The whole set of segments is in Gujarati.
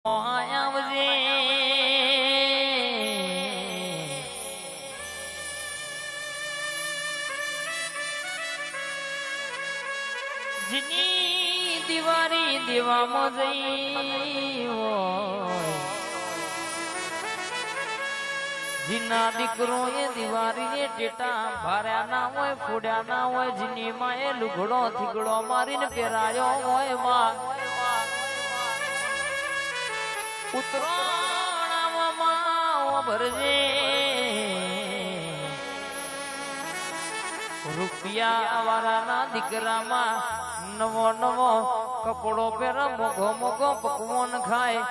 આવજે જીની દિવારી દેવામાં જઈ હોય જીના દીકરો એ દિવારી એ ટેટા ભાર્યા ના હોય ફોડ્યા ના હોય જીની માં એ લુગડો થીગડો મારીને પહેરાયો હોય માં ઉતરાણામાં ભરજે રૂપિયા વાળાના દીકરામાં નવો નવો કપડો પહેર મોઘો મોઘો પકવાન ખાય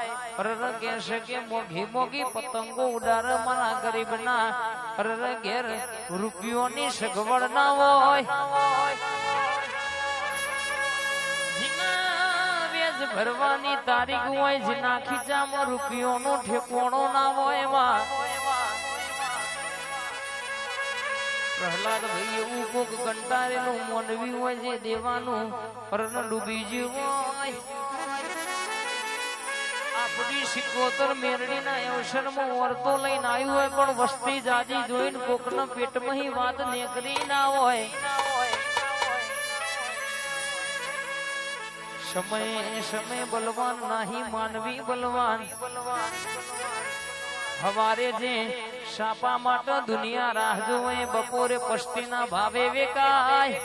કહેશે કે મોઘી મોઘી પતંગો ઉડાર મારા ગરીબ ના ઘેર રૂપિયોની સગવડ ના હોય ભરવાની તારીખ હોય જેના ખીચામાં રૂપિયોનો ઠેકોણો ના હોય એમાં પ્રહલાદ ભાઈ એવું કોક કંટાળેલું મોનવી હોય જે દેવાનું પરણ ડૂબી જેવું હોય આપણી 77 મેરડીના અવસરમાં વર્તો લઈને આવ્યું હોય પણ વસ્તી જાજી જોઈને કોકના પેટમાં વાત નીકળી ના હોય સમય સમય બલવાન નહીં માનવી બલવાન હવારે જે સાપા માટે દુનિયા રાહ જોવે બપોરે પસ્તીના ભાવે વેકાય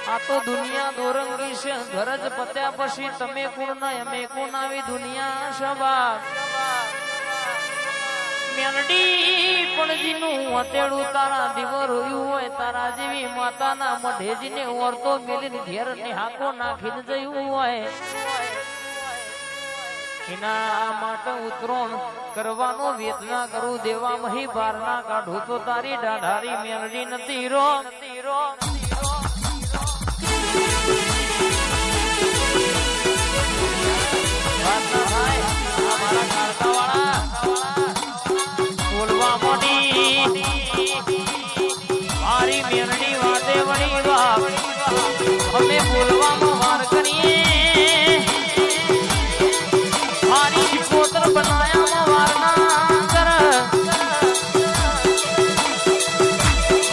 આ તો દુનિયા દોરંગી છે ઘર જ પત્યા પછી તમે કોણ ના અમે કોણ આવી દુનિયા સવા મેલડી પણ જીનું હતેડું તારા દીવો રોયું હોય તારા જેવી માતાના મઢેજીને ઓરતો મેલીને ઘેર નિહાકો નાખીને જયું હોય એના માટે ઉતરોણ કરવાનો વેદના કરું દેવા મહી બાર ના કાઢું તો તારી ડાઢારી મેલડી નથી રો મારા કાળકા વાળા બોલવા મોટી મારી મેરડી વાતે વળી બાપ અમે બોલવામાં વાર કરીએ મારી શિકોતર બનાયામાં વાર ના કર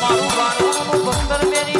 મારું બારવાનું બખ્તર મેરી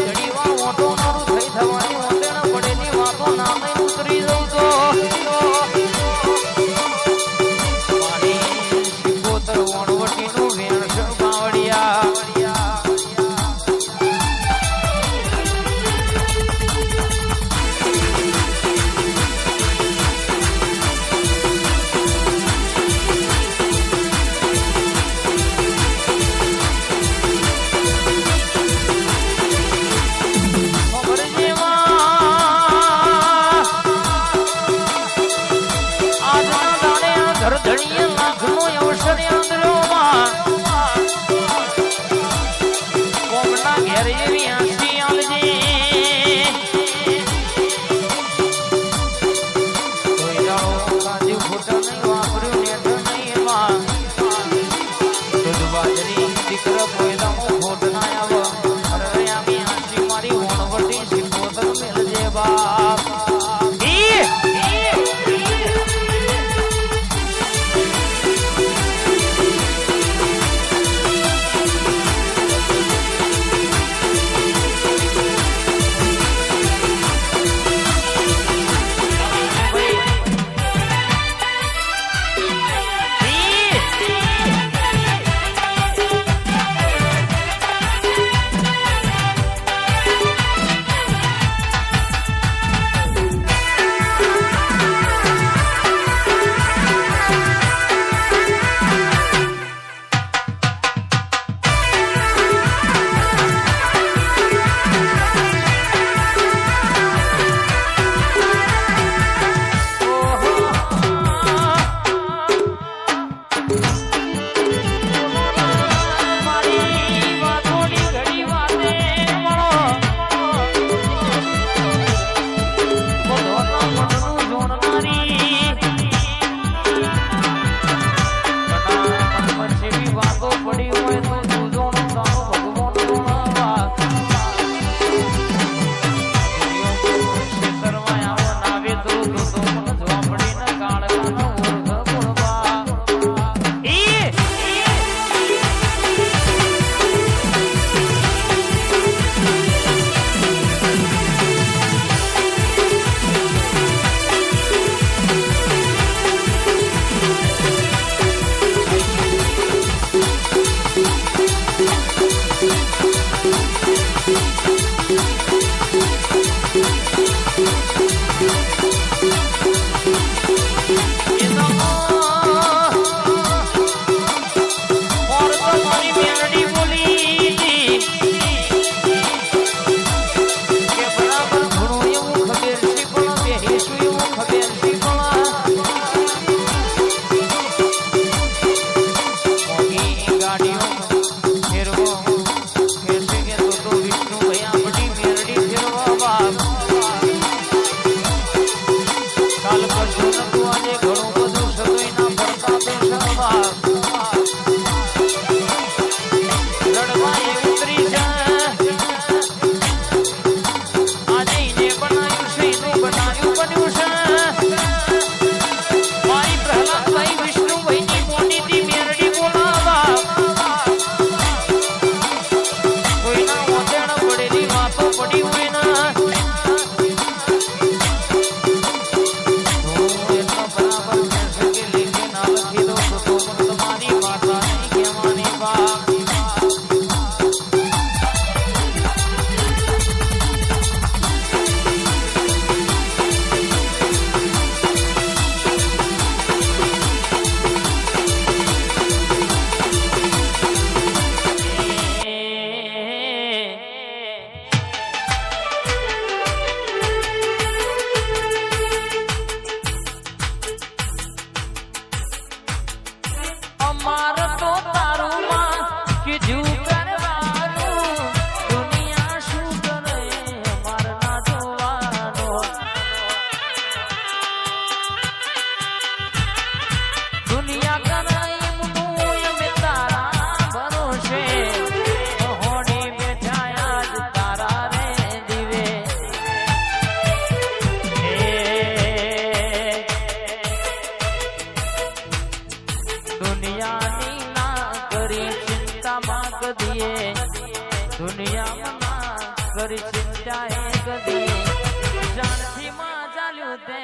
દુનિયાની ના કરી ચિંતામાં કદીએ દુનિયામાં ના કરી ચિંતા એ કદીએ જાણથી માં ચાલ્યું તે